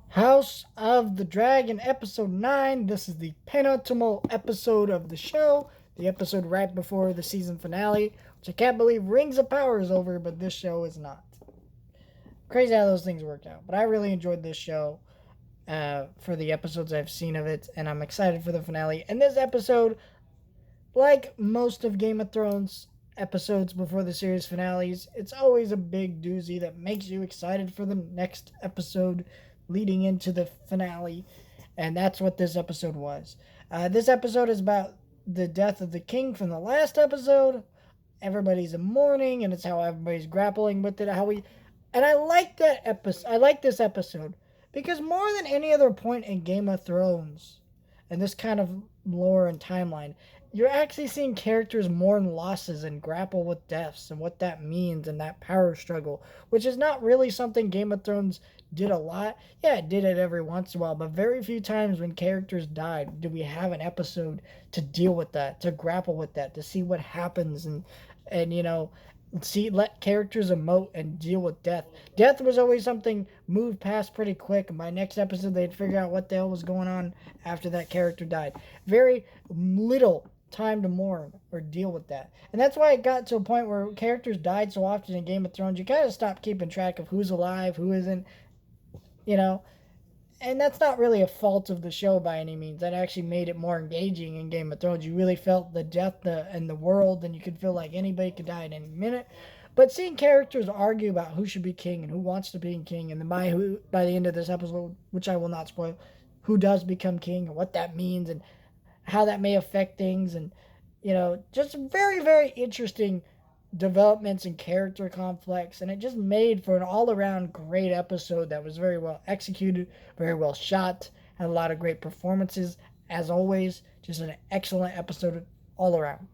House of the Dragon, episode 9. This is the penultimate episode of the show, the episode right before the season finale, which I can't believe Rings of Power is over, but this show is not. Crazy how those things worked out. But I really enjoyed this show for the episodes I've seen of it, and I'm excited for the finale. And this episode, like most of Game of Thrones episodes before the series finales, it's always a big doozy that makes you excited for the next episode leading into the finale. And that's what this episode was. This episode is about the death of the king from the last episode. Everybody's in mourning, and it's how everybody's grappling with it. And I like that episode. I like this episode because more than any other point in Game of Thrones, and this kind of lore and timeline, you're actually seeing characters mourn losses and grapple with deaths and what that means and that power struggle, which is not really something Game of Thrones did a lot. Yeah, it did it every once in a while, but very few times when characters died did we have an episode to deal with that, to grapple with that, to see what happens and see let characters emote and deal with death. Death was always something moved past pretty quick, and by next episode they'd figure out what the hell was going on after that character died. Very little time to mourn or deal with that. And that's why it got to a point where characters died so often in Game of Thrones, you kind of stopped keeping track of who's alive, who isn't, you know. And that's not really a fault of the show by any means. That actually made it more engaging in Game of Thrones. You really felt the death in the world, and you could feel like anybody could die at any minute. But seeing characters argue about who should be king and who wants to be king, and then by the end of this episode, which I will not spoil, who does become king and what that means and how that may affect things, and just very very interesting developments and character conflicts, and it just made for an all-around great episode that was very well executed, very well shot, had a lot of great performances as always. Just an excellent episode all around.